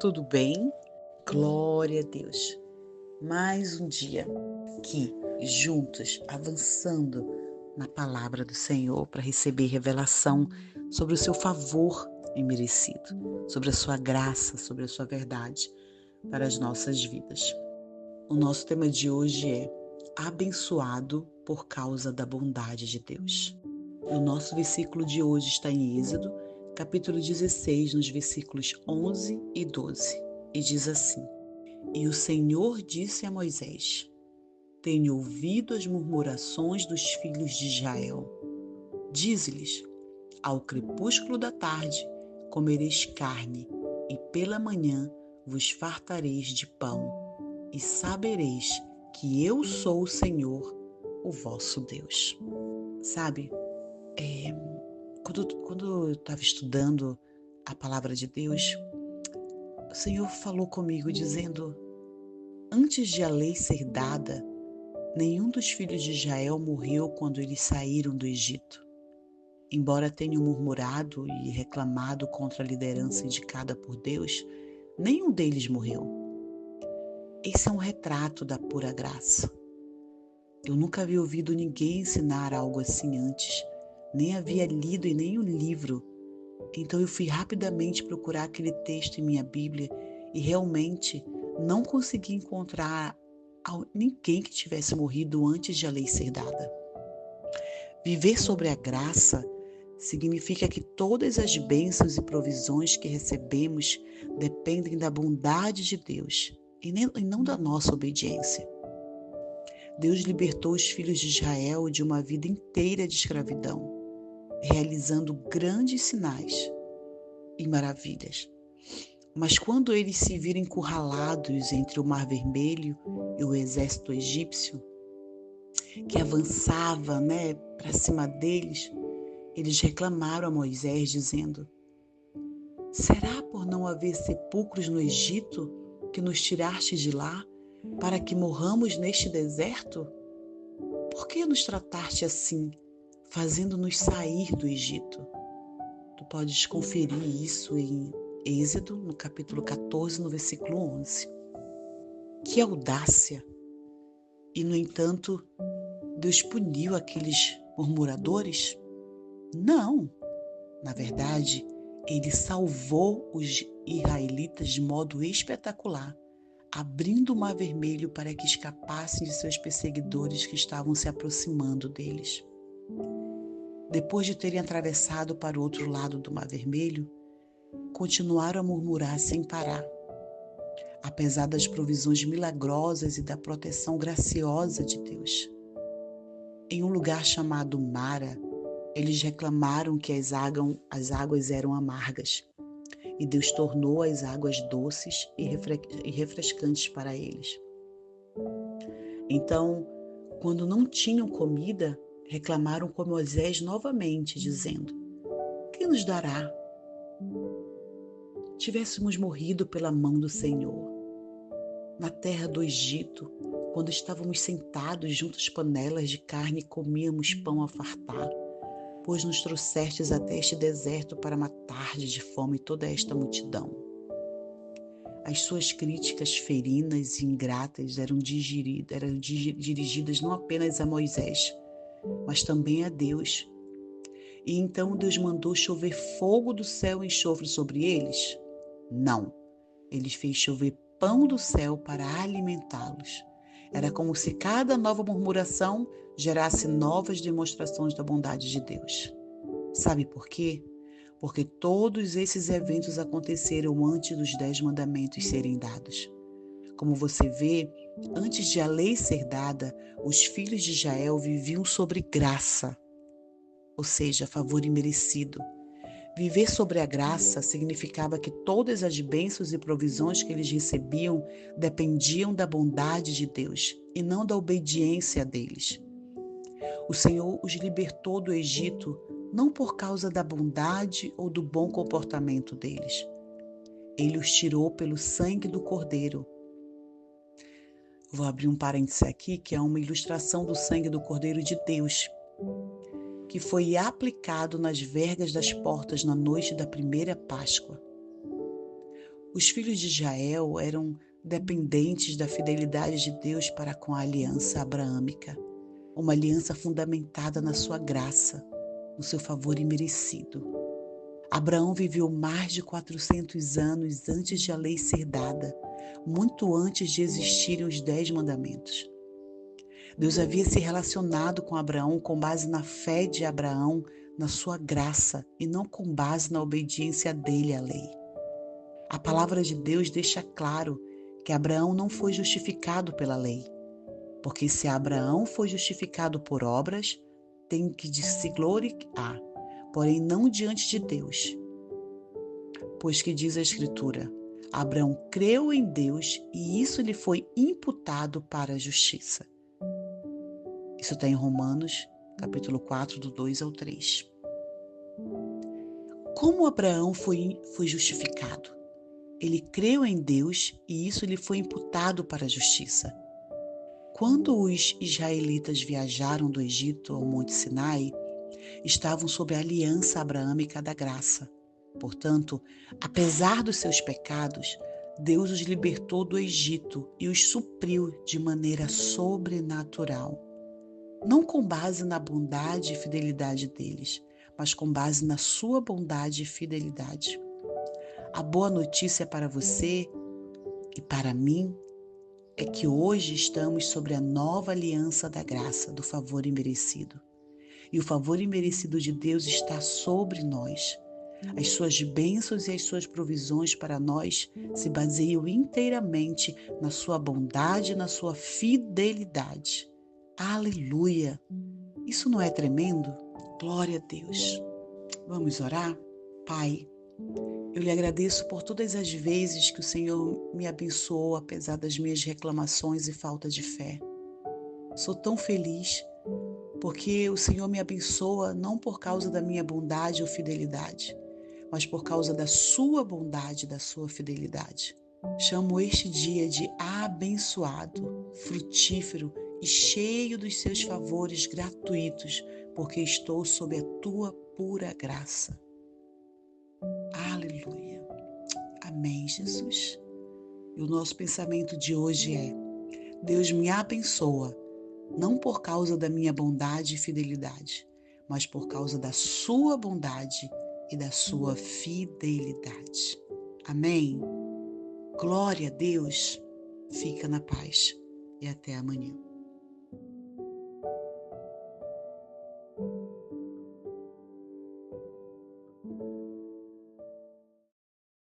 tudo bem? Glória a Deus. Mais um dia aqui, juntos, avançando na palavra do Senhor para receber revelação sobre o seu favor imerecido, sobre a sua graça, sobre a sua verdade para as nossas vidas. O nosso tema de hoje é abençoado por causa da bondade de Deus. O nosso versículo de hoje está em Êxodo, capítulo 16, nos versículos 11 e 12, e diz assim: E o Senhor disse a Moisés: Tenho ouvido as murmurações dos filhos de Israel. Dize-lhes: Ao crepúsculo da tarde comereis carne, e pela manhã vos fartareis de pão, e sabereis que eu sou o Senhor, o vosso Deus. Sabe, quando eu estava estudando a palavra de Deus, o Senhor falou comigo dizendo: antes de a lei ser dada, nenhum dos filhos de Israel morreu quando eles saíram do Egito. Embora tenham murmurado e reclamado contra a liderança indicada por Deus, nenhum deles morreu. Esse é um retrato da pura graça. Eu nunca havia ouvido ninguém ensinar algo assim antes, nem havia lido em nenhum livro. Então eu fui rapidamente procurar aquele texto em minha Bíblia e realmente não consegui encontrar ninguém que tivesse morrido antes de a lei ser dada. Viver sobre a graça significa que todas as bênçãos e provisões que recebemos dependem da bondade de Deus e não da nossa obediência. Deus libertou os filhos de Israel de uma vida inteira de escravidão, realizando grandes sinais e maravilhas. Mas quando eles se viram encurralados entre o Mar Vermelho e o exército egípcio, que avançava para cima deles, eles reclamaram a Moisés, dizendo: Será por não haver sepulcros no Egito que nos tiraste de lá, para que morramos neste deserto? Por que nos trataste assim, fazendo-nos sair do Egito? Tu podes conferir isso em Êxodo, no capítulo 14, no versículo 11. Que audácia! E, no entanto, Deus puniu aqueles murmuradores? Não! Na verdade, Ele salvou os israelitas de modo espetacular, abrindo o Mar Vermelho para que escapassem de seus perseguidores que estavam se aproximando deles. Depois de terem atravessado para o outro lado do Mar Vermelho, continuaram a murmurar sem parar. Apesar das provisões milagrosas e da proteção graciosa de Deus. Em um lugar chamado Mara, eles reclamaram que as águas eram amargas, e Deus tornou as águas doces e refrescantes para eles. Então, quando não tinham comida, reclamaram com Moisés novamente, dizendo: Quem nos dará? Tivéssemos morrido pela mão do Senhor. Na terra do Egito, quando estávamos sentados junto às panelas de carne e comíamos pão a fartar, pois nos trouxestes até este deserto para matar de fome toda esta multidão. As suas críticas ferinas e ingratas eram dirigidas não apenas a Moisés, mas também a Deus. E então Deus mandou chover fogo do céu e enxofre sobre eles? Não. Ele fez chover pão do céu para alimentá-los. Era como se cada nova murmuração gerasse novas demonstrações da bondade de Deus. Sabe por quê? Porque todos esses eventos aconteceram antes dos 10 mandamentos serem dados. Como você vê, antes de a lei ser dada, os filhos de Israel viviam sobre graça, ou seja, favor imerecido. Viver sobre a graça significava que todas as bênçãos e provisões que eles recebiam dependiam da bondade de Deus e não da obediência deles. O Senhor os libertou do Egito não por causa da bondade ou do bom comportamento deles. Ele os tirou pelo sangue do Cordeiro. Vou abrir um parêntese aqui, que é uma ilustração do sangue do Cordeiro de Deus, que foi aplicado nas vergas das portas na noite da primeira Páscoa. Os filhos de Israel eram dependentes da fidelidade de Deus para com a aliança abraâmica, uma aliança fundamentada na sua graça, no seu favor imerecido. Abraão viveu mais de 400 anos antes de a lei ser dada, muito antes de existirem os 10 mandamentos. Deus havia se relacionado com Abraão com base na fé de Abraão, na sua graça, e não com base na obediência dele à lei. A palavra de Deus deixa claro que Abraão não foi justificado pela lei, porque se Abraão foi justificado por obras, tem que se gloriar, porém não diante de Deus. Pois que diz a Escritura, Abraão creu em Deus e isso lhe foi imputado para a justiça. Isso está em Romanos, capítulo 4, do 2 ao 3. Como Abraão foi justificado? Ele creu em Deus e isso lhe foi imputado para a justiça. Quando os israelitas viajaram do Egito ao Monte Sinai, estavam sob a aliança abraâmica da graça. Portanto, apesar dos seus pecados, Deus os libertou do Egito e os supriu de maneira sobrenatural. Não com base na bondade e fidelidade deles, mas com base na sua bondade e fidelidade. A boa notícia para você e para mim é que hoje estamos sobre a nova aliança da graça, do favor imerecido. E o favor imerecido de Deus está sobre nós. As suas bênçãos e as suas provisões para nós se baseiam inteiramente na sua bondade e na sua fidelidade. Aleluia! Isso não é tremendo? Glória a Deus! Vamos orar? Pai, eu lhe agradeço por todas as vezes que o Senhor me abençoou, apesar das minhas reclamações e falta de fé. Sou tão feliz porque o Senhor me abençoa não por causa da minha bondade ou fidelidade, mas por causa da sua bondade e da sua fidelidade. Chamo este dia de abençoado, frutífero e cheio dos seus favores gratuitos, porque estou sob a tua pura graça. Aleluia. Amém, Jesus. E o nosso pensamento de hoje é: Deus me abençoa, não por causa da minha bondade e fidelidade, mas por causa da sua bondade e da sua fidelidade. Amém? Glória a Deus. Fica na paz e até amanhã.